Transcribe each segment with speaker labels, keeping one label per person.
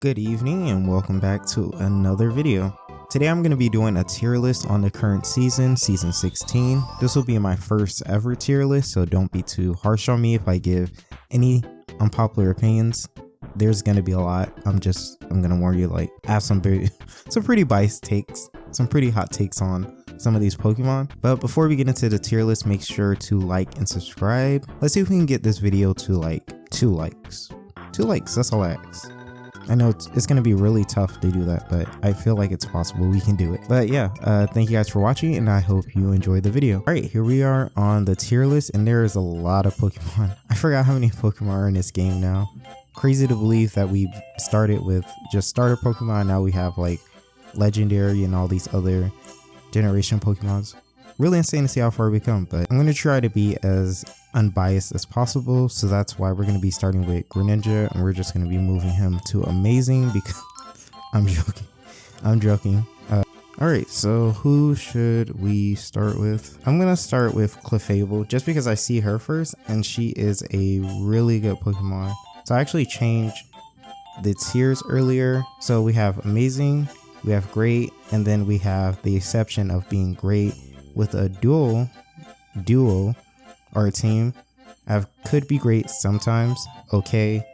Speaker 1: Good evening and welcome back to another video. Today I'm going to be doing a tier list on the current season 16. This will be my first ever tier list, so don't be too harsh on me if I give any unpopular opinions. There's going to be a lot. I'm going to warn you, like, I have some pretty biased takes, some pretty hot takes on some of these Pokemon. But before we get into the tier list, make sure to like and subscribe. Let's see if we can get this video to like 2 likes. 2 likes, that's all I ask. I know it's going to be really tough to do that, but I feel like it's possible. We can do it. But yeah, thank you guys for watching, and I hope you enjoyed the video. All right, here we are on the tier list, and there is a lot of Pokemon. I forgot how many Pokemon are in this game now. Crazy to believe that we started with just starter Pokemon. Now we have like legendary and all these other generation Pokemons. Really insane to see how far we come, but I'm going to try to be as unbiased as possible, so that's why we're going to be starting with Greninja, and we're just going to be moving him to amazing because I'm joking. All right, so who should we start with? I'm going to start with Clefable just because I see her first, and she is a really good Pokemon. So I actually changed the tiers earlier. So we have amazing, we have great, and then we have the exception of being great with a duo or a team. Could be great sometimes, okay,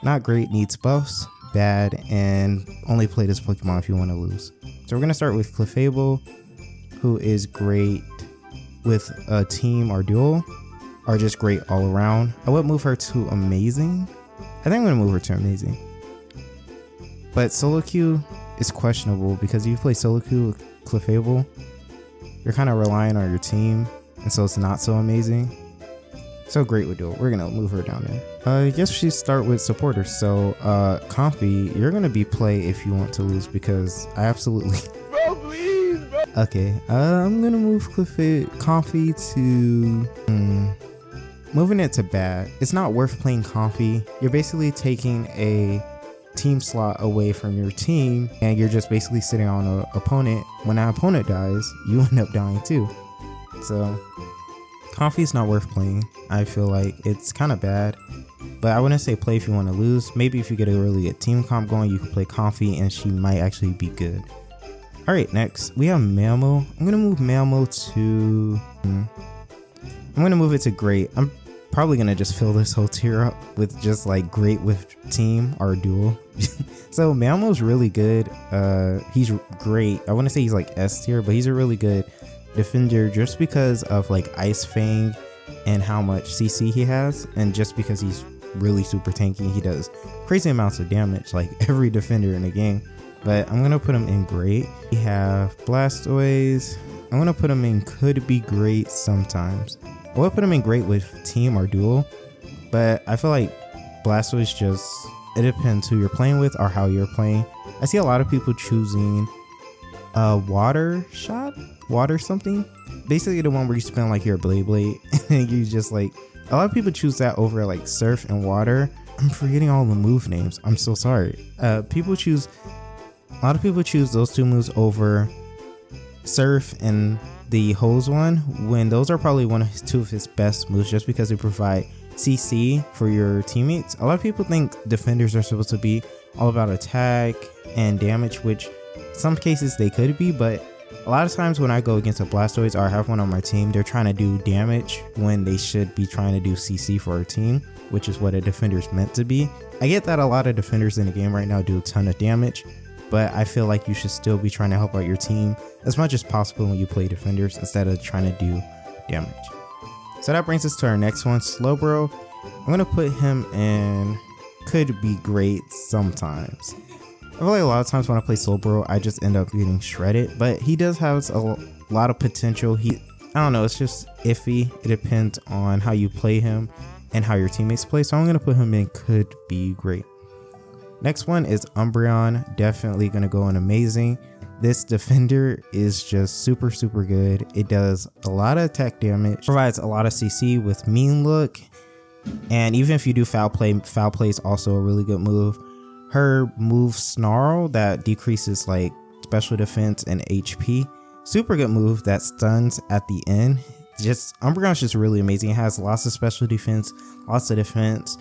Speaker 1: not great, needs buffs, bad, and only play this Pokemon if you want to lose. So we're going to start with Clefable, who is great with a team or duo, or just great all around. I would move her to amazing. I think I'm going to move her to amazing. But solo queue is questionable because if you play solo queue with Clefable, you're kind of relying on your team, and so it's not so amazing. So great with duel. We're gonna move her down there. I guess we should start with supporters. So Comfy, you're gonna be play if you want to lose because I absolutely bro, please, bro. Okay, I'm gonna move Comfy to moving it to bad. It's not worth playing Comfy. You're basically taking a team slot away from your team, and you're just basically sitting on an opponent. When an opponent dies, you end up dying too. So Comfy's not worth playing. I feel like it's kind of bad, but I wouldn't say play if you want to lose. Maybe if you get a really good team comp going, you can play Comfy and she might actually be good. All right, next we have Mammo. I'm gonna move Mammo to I'm gonna move it to great. I'm probably gonna just fill this whole tier up with just like great with team or duel. So Mammo's really good. He's great. I want to say he's like S tier, but he's a really good defender just because of like Ice Fang and how much CC he has, and just because he's really super tanky. He does crazy amounts of damage like every defender in the game. But I'm gonna put him in great. We have Blastoise. I'm gonna put him in could be great sometimes. I would put him in great with team or duel, but I feel like Blastoise just, it depends who you're playing with or how you're playing. I see a lot of people choosing water something, basically the one where you spin like your blade and you just like, a lot of people choose that over like surf and water. I'm forgetting all the move names, I'm so sorry. A lot of people choose those 2 moves over surf and the hose one, when those are probably 2 of his best moves just because they provide CC for your teammates. A lot of people think defenders are supposed to be all about attack and damage, which some cases they could be, but a lot of times when I go against a Blastoise or I have one on my team, they're trying to do damage when they should be trying to do CC for our team, which is what a defender is meant to be. I get that a lot of defenders in the game right now do a ton of damage, but I feel like you should still be trying to help out your team as much as possible when you play defenders instead of trying to do damage. So that brings us to our next one, Slowbro. I'm going to put him in could be great sometimes. I feel like a lot of times when I play Slowbro, I just end up getting shredded, but he does have a lot of potential. I don't know, it's just iffy. It depends on how you play him and how your teammates play. So I'm going to put him in could be great. Next one is Umbreon, definitely going to go in amazing. This defender is just super good. It does a lot of attack damage, provides a lot of CC with mean look, and even if you do foul play is also a really good move. Her move Snarl that decreases like special defense and HP, super good move that stuns at the end. Umbreon's just really amazing. It has lots of special defense, lots of defense,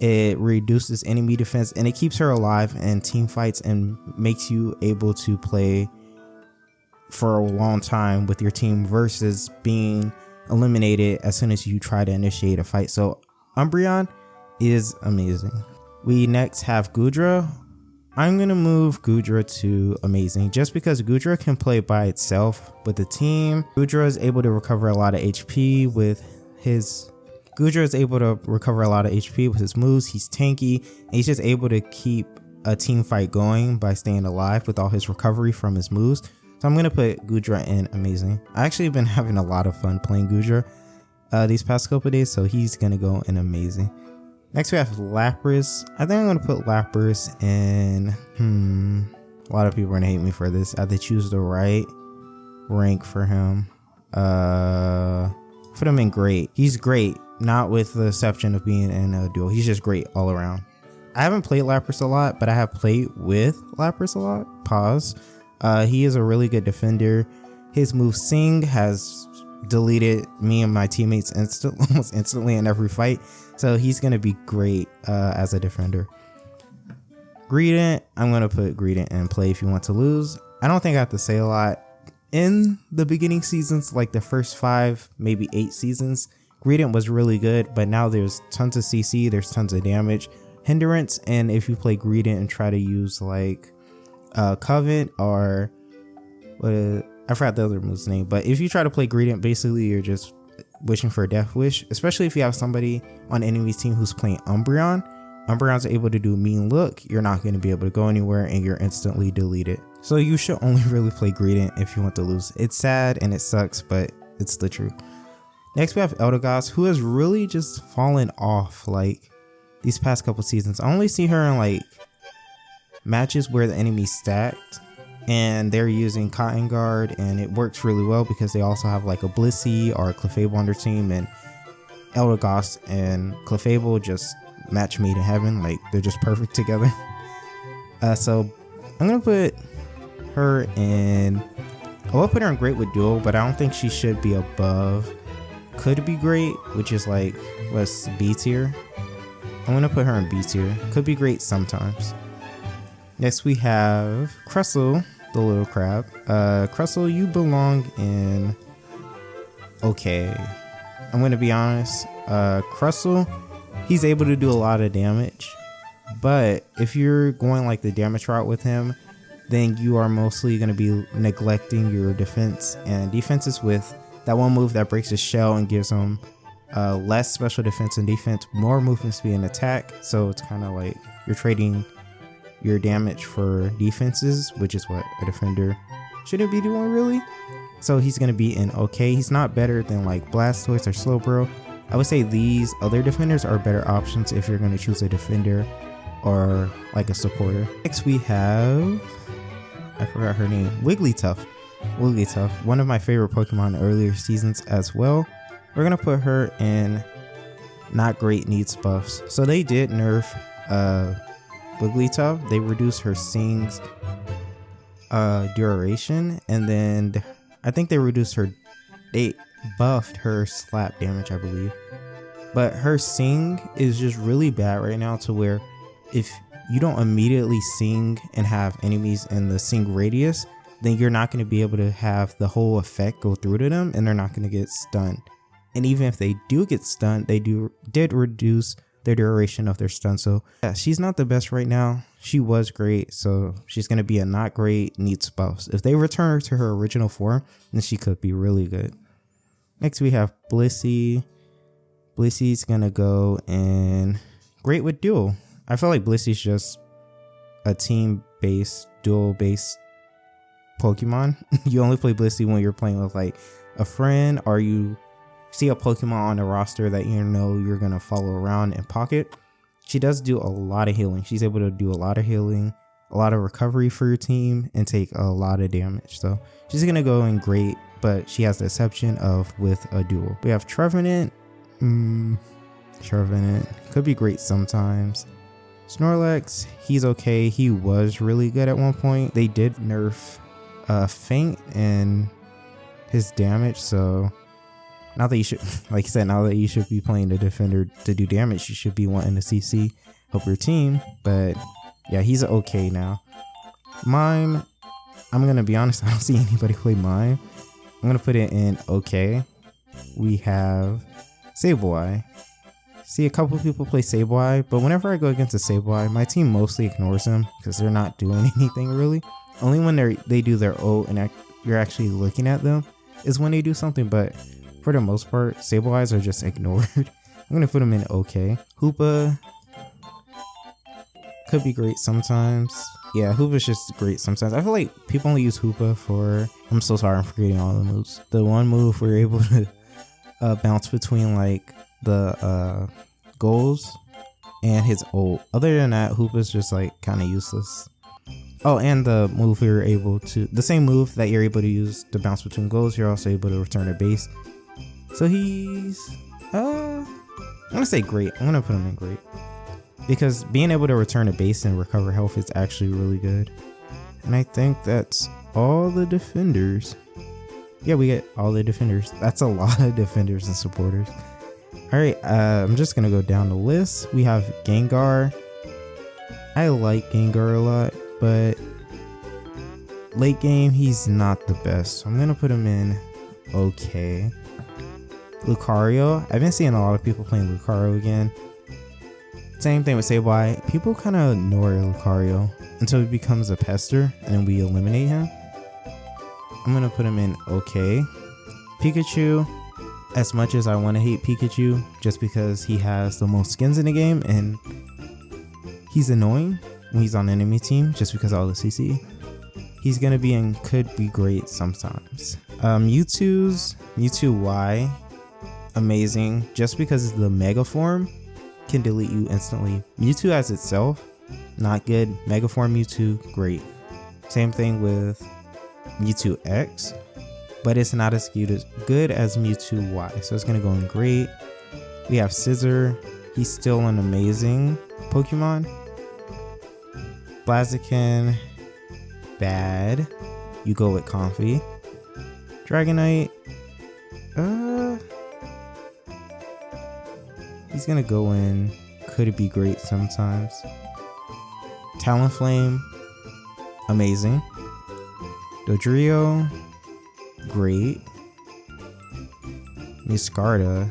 Speaker 1: It reduces enemy defense and it keeps her alive in team fights and makes you able to play for a long time with your team versus being eliminated as soon as you try to initiate a fight. So Umbreon is amazing. We next have Goodra. I'm going to move Goodra to amazing just because Goodra can play by itself with the team. Goodra is able to recover a lot of HP with his moves. He's tanky and he's just able to keep a team fight going by staying alive with all his recovery from his moves. So I'm going to put Goodra in amazing. I actually been having a lot of fun playing Goodra these past couple days, so he's going to go in amazing. Next we have Lapras. I think I'm going to put Lapras in, a lot of people are going to hate me for this. I have to choose the right rank for him. Put him in great. He's great, not with the exception of being in a duel. He's just great all around. I haven't played Lapras a lot, but I have played with Lapras a lot. Pause. He is a really good defender. His move Sing has deleted me and my teammates almost instantly in every fight. So he's going to be great as a defender. Greedent. I'm going to put Greedent in play if you want to lose. I don't think I have to say a lot. In the beginning seasons, like the first 5, maybe 8 seasons, Greedent was really good, but now there's tons of CC, there's tons of damage, hindrance, and if you play Greedent and try to use like Covet or I forgot the other move's name, but if you try to play Greedent, basically you're just wishing for a death wish, especially if you have somebody on enemy's team who's playing Umbreon. Umbreon's able to do mean look, you're not going to be able to go anywhere and you're instantly deleted. So you should only really play Greedent if you want to lose. It's sad and it sucks, but it's the truth. Next we have Eldegoss, who has really just fallen off like these past couple seasons. I only see her in like matches where the enemy's stacked and they're using Cotton Guard, and it works really well because they also have like a Blissey or a Clefable on their team, and Eldegoss and Clefable just match made in heaven. Like they're just perfect together. So I'm gonna put her in, I will put her in great with duel, but I don't think she should be above could be great, which is like what's B tier. I'm gonna put her in B tier. Could be great sometimes. Next we have Crustle, the little crab. Crustle, you belong in okay. I'm gonna be honest. Crustle, he's able to do a lot of damage, but if you're going like the damage route with him, then you are mostly going to be neglecting your defense, and defenses with that one move that breaks his shell and gives him less special defense and defense, more movement speed and attack. So it's kind of like you're trading your damage for defenses, which is what a defender shouldn't be doing really. So he's going to be in okay. He's not better than like Blastoise or Slowbro. I would say these other defenders are better options if you're going to choose a defender or like a supporter. Next we have, I forgot her name, Wigglytuff. Wigglytuff, one of my favorite Pokemon in earlier seasons as well. We're gonna put her in not great, needs buffs. So they did nerf Wigglytuff. They reduced her Sing's duration, and then I think they buffed her slap damage, I believe. But her Sing is just really bad right now, to where if you don't immediately Sing and have enemies in the Sing radius, then you're not going to be able to have the whole effect go through to them, and they're not going to get stunned. And even if they do get stunned, they did reduce their duration of their stun. So yeah, she's not the best right now. She was great, so she's going to be a not great, needs buffs. If they return her to her original form, then she could be really good. Next we have Blissey. Blissey's going to go in great with duel. I feel like Blissey's just a team-based, duel-based Pokemon. You only play Blissey when you're playing with like a friend, or you see a Pokemon on the roster that you know you're going to follow around and pocket. She does do a lot of healing. She's able to do a lot of healing, a lot of recovery for your team, and take a lot of damage. So she's going to go in great, but she has the exception of with a duel. We have Trevenant. Trevenant could be great sometimes. Snorlax, he's okay. He was really good at one point. They did nerf Feint and his damage, so Not that you should, like I said, now that you should be playing the defender to do damage, you should be wanting to CC, help your team. But yeah, he's okay now. Mime, I'm gonna be honest, I don't see anybody play Mime. I'm gonna put it in okay. We have Sableye. See, a couple people play Sableye, but whenever I go against a Sableye, my team mostly ignores them because they're not doing anything really. Only when they do their ult and you're actually looking at them is when they do something, but for the most part, Sableyes are just ignored. I'm gonna put them in okay. Hoopa could be great sometimes. Yeah, Hoopa's just great sometimes. I feel like people only use Hoopa for, I'm so sorry, I'm forgetting all the moves. The one move where you're able to bounce between like the goals and his ult. Other than that, Hoopa's just like kind of useless. Oh, and the move you're able to, the same move that you're able to use to bounce between goals, you're also able to return a base. So he's, I'm gonna say great. I'm gonna put him in great. Because being able to return a base and recover health is actually really good. And I think that's all the defenders. Yeah, we get all the defenders. That's a lot of defenders and supporters. Alright, I'm just gonna go down the list. We have Gengar. I like Gengar a lot, but late game, he's not the best. So I'm gonna put him in okay. Lucario. I've been seeing a lot of people playing Lucario again. Same thing with Sableye. People kind of ignore Lucario until he becomes a pester and then we eliminate him. I'm gonna put him in okay. Pikachu. As much as I want to hate Pikachu just because he has the most skins in the game and he's annoying when he's on the enemy team just because of all the CC. He's gonna be and could be great sometimes. Mewtwo Y. Amazing just because the mega form can delete you instantly. Mewtwo as itself, not good. Mega form Mewtwo, great. Same thing with Mewtwo X, but it's not as good as Mewtwo Y, so it's gonna go in great. We have Scizor. He's still an amazing Pokemon. Blaziken, bad. You go with Comfy. Dragonite, he's gonna go in, could it be great sometimes. Talonflame, amazing. Dodrio, great. Miscarda,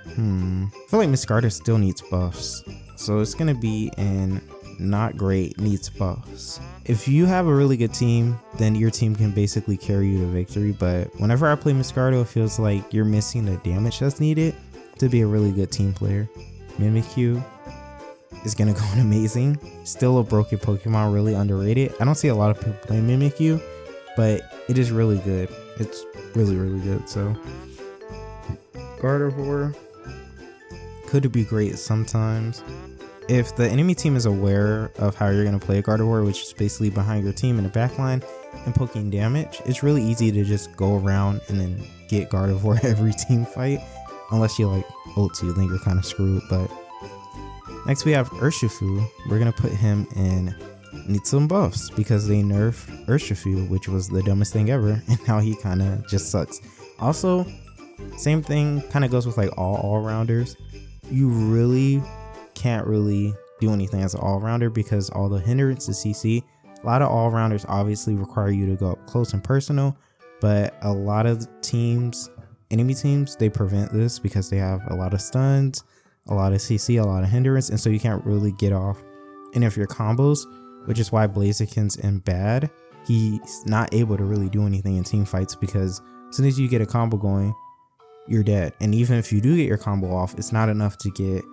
Speaker 1: I feel like Miscarda still needs buffs, so it's gonna be in not great, needs buffs. If you have a really good team, then your team can basically carry you to victory, but whenever I play Miscarda, it feels like you're missing the damage that's needed to be a really good team player. Mimikyu is gonna go in amazing. Still a broken Pokemon, really underrated. I don't see a lot of people playing Mimikyu, but it is really good. It's really, really good. So Gardevoir could be great sometimes. If the enemy team is aware of how you're gonna play a Gardevoir, which is basically behind your team in the backline and poking damage, it's really easy to just go around and then get Gardevoir every team fight. Unless you like ult you, then you're kind of screwed. But next we have Urshifu. We're gonna put him in needs some buffs because they nerfed Urshifu, which was the dumbest thing ever, and now he kind of just sucks. Also, same thing kind of goes with like all-rounders. You really can't really do anything as an all-rounder because all the hindrances CC. A lot of all-rounders obviously require you to go up close and personal, but a lot of teams, enemy teams, they prevent this because they have a lot of stuns, a lot of CC, a lot of hindrance, and so you can't really get off any of your combos, which is why Blaziken's in bad. He's not able to really do anything in team fights because as soon as you get a combo going, you're dead. And even if you do get your combo off, it's not enough to get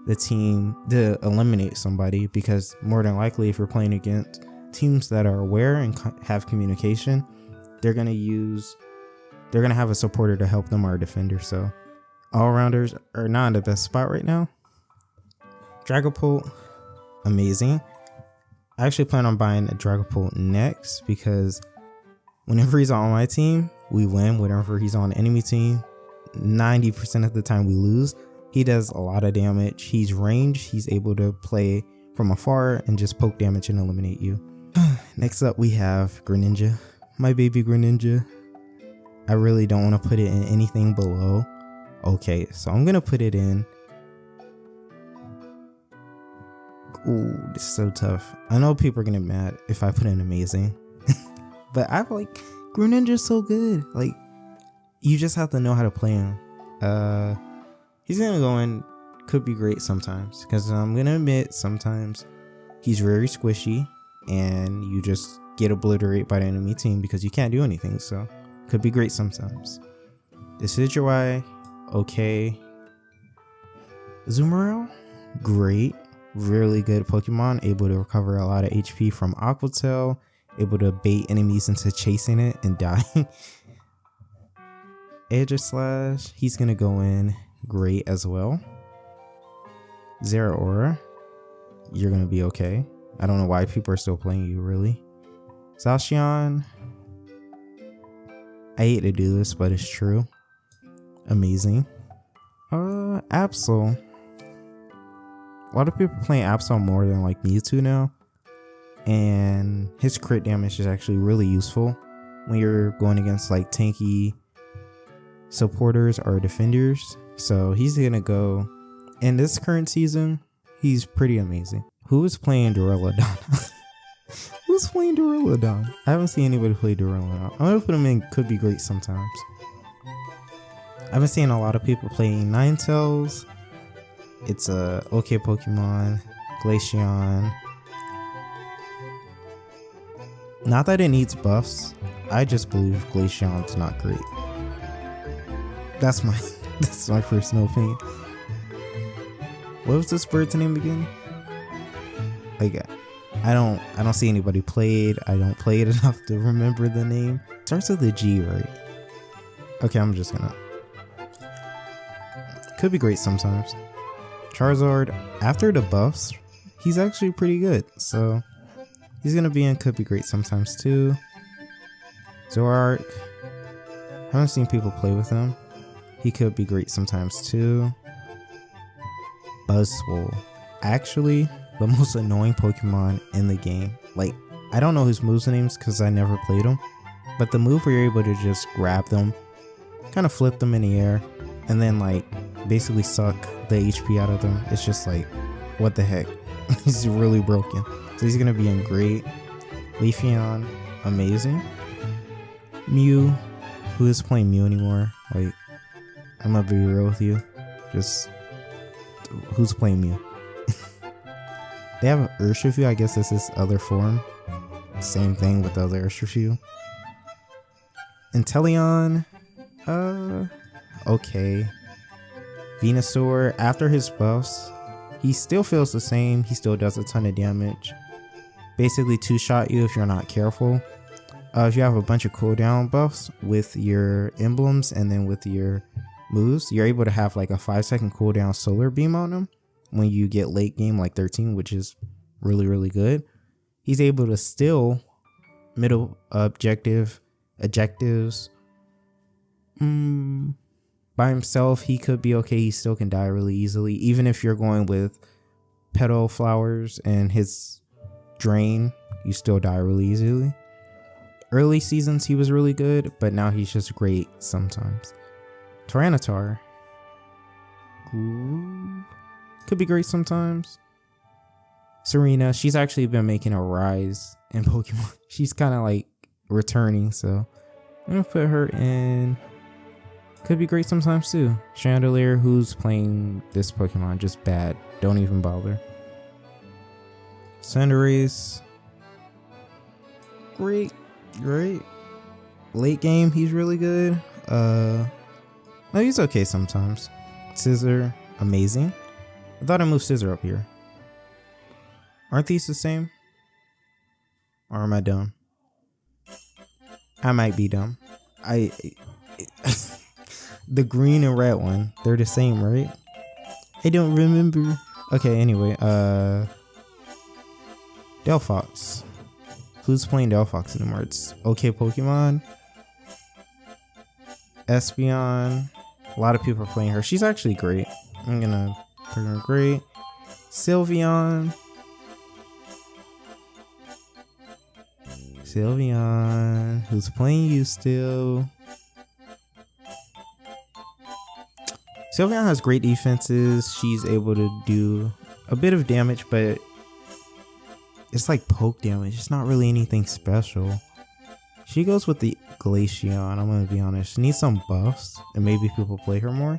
Speaker 1: the team to eliminate somebody, because more than likely if you're playing against teams that are aware and have communication, they're gonna have a supporter to help them or a defender. So all-rounders are not in the best spot right now. Dragapult, amazing. I actually plan on buying a Dragapult next because whenever he's on my team, we win. Whenever he's on enemy team, 90% of the time we lose. He does a lot of damage. He's ranged. He's able to play from afar and just poke damage and eliminate you. Next up we have Greninja, my baby Greninja. I really don't want to put it in anything below. Okay, so I'm gonna put it in. Ooh, this is so tough. I know people are gonna be mad if I put in amazing. But I like Greninja's so good. Like, you just have to know how to play him. He's gonna go in, could be great sometimes. Because I'm gonna admit, sometimes he's very squishy and you just get obliterated by the enemy team because you can't do anything. So, could be great sometimes. This is your eye. Okay. Azumarill, great. Really good Pokemon, able to recover a lot of HP from Aqua Tail, able to bait enemies into chasing it and dying. Aegislash, he's gonna go in great as well. Zeraora, you're gonna be okay. I don't know why people are still playing you, really. Zacian, I hate to do this, but it's true. Amazing. Absol. A lot of people playing Absol more than like Mewtwo now. And his crit damage is actually really useful when you're going against like tanky supporters or defenders. So he's gonna go in this current season. He's pretty amazing. Who is playing Duraludon? Who's playing Duraludon? I haven't seen anybody play Duraludon. I'm gonna put him in could be great sometimes. I've been seeing a lot of people playing Ninetales. It's a okay Pokemon. Glaceon. Not that it needs buffs. I just believe Glaceon's not great. That's my personal opinion. What was this bird's name again? Like, I don't see anybody play it. I don't play it enough to remember the name. Starts with a G, right? Okay, I'm just gonna. Could be great sometimes. Charizard, after the buffs, he's actually pretty good. So he's gonna be in could be great sometimes too. Zoroark, haven't seen people play with him. He could be great sometimes too. Buzzwole, actually the most annoying Pokemon in the game. Like, I don't know his moves names because I never played him, but the move where you're able to just grab them, kind of flip them in the air, and then like basically suck the HP out of them. It's just like, what the heck? He's really broken. So he's gonna be in great. Leafeon, amazing. Mew, who is playing Mew anymore? Like, I'm gonna be real with you. Just, who's playing Mew? They have an Urshifu, I guess this is other form. Same thing with the other Urshifu. Inteleon, okay. Venusaur, after his buffs, he still feels the same. He still does a ton of damage. Basically two-shot you if you're not careful. If you have a bunch of cooldown buffs with your emblems and then with your moves, you're able to have like a 5-second cooldown solar beam on them when you get late game like 13, which is really good. He's able to still middle objectives by himself. He could be okay. He still can die really easily, even if you're going with petal flowers and his drain, you still die really easily. Early seasons he was really good, but now he's just great sometimes. Tyranitar, could be great sometimes. Serena, she's actually been making a rise in Pokemon. She's kind of like returning, so I'm gonna put her in could be great sometimes too. Chandelier, who's playing this Pokemon, just bad. Don't even bother. Cinderace, great. Late game, he's really good. No, he's okay sometimes. Scissor, amazing. I thought I moved Scissor up here. Aren't these the same? Or am I dumb? I might be dumb. The green and red one, they're the same, right? I don't remember. Okay, anyway, Delphox. Who's playing Delphox anymore? It's okay Pokemon. Espeon. A lot of people are playing her. She's actually great. I'm gonna put her great. Sylveon. Who's playing you still. Sylveon has great defenses. She's able to do a bit of damage, but it's like poke damage. It's not really anything special. She goes with the Glaceon, I'm gonna be honest. She needs some buffs, and maybe people play her more.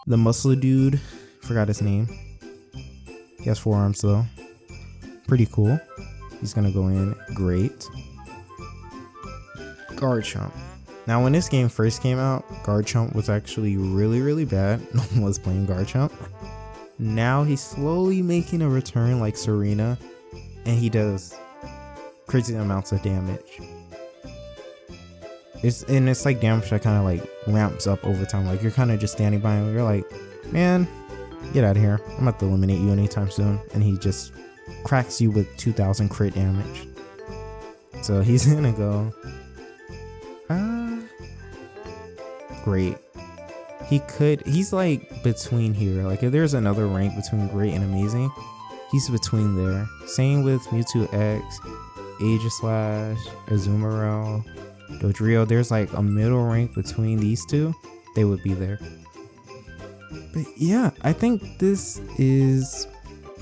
Speaker 1: The muscle dude, forgot his name. He has 4 arms though. Pretty cool. He's gonna go in great. Garchomp. Now when this game first came out, Garchomp was actually really bad. No one was playing Garchomp. Now he's slowly making a return like Serena, and he does crazy amounts of damage. It's like damage that kind of like ramps up over time. Like you're kind of just standing by him, you're like, man, get out of here. I'm about to eliminate you anytime soon. And he just cracks you with 2000 crit damage. So he's gonna go great. He's like between here. Like if there's another rank between great and amazing, he's between there. Same with Mewtwo X, Aegislash, Azumarill, Dodrio. There's like a middle rank between these two. They would be there. But yeah, I think this is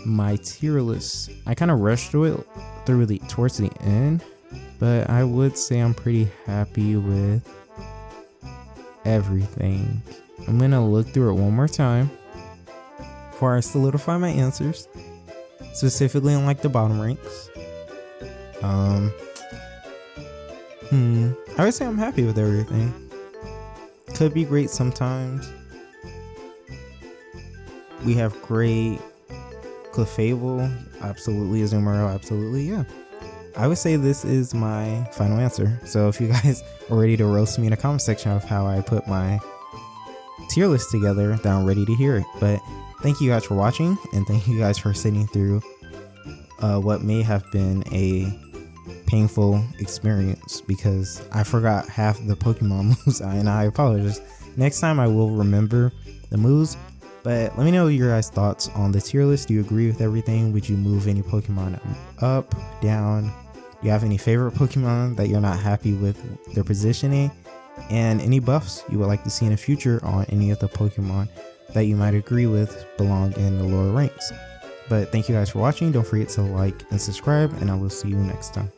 Speaker 1: my tier list. I kind of rushed through it towards the end, but I would say I'm pretty happy with everything. I'm gonna look through it one more time before I solidify my answers, specifically on like the bottom ranks. I would say I'm happy with everything. Could be great sometimes. We have great Clefable, absolutely. Azumarill, absolutely. Yeah, I would say this is my final answer. So if you guys are ready to roast me in the comment section of how I put my tier list together, then I'm ready to hear it. But thank you guys for watching, and thank you guys for sitting through what may have been a painful experience, because I forgot half the Pokemon moves, and I apologize. Next time I will remember the moves. But let me know your guys' thoughts on the tier list. Do you agree with everything? Would you move any Pokemon up, down? Do you have any favorite Pokemon that you're not happy with their positioning? And any buffs you would like to see in the future on any of the Pokemon that you might agree with belong in the lower ranks. But thank you guys for watching. Don't forget to like and subscribe, and I will see you next time.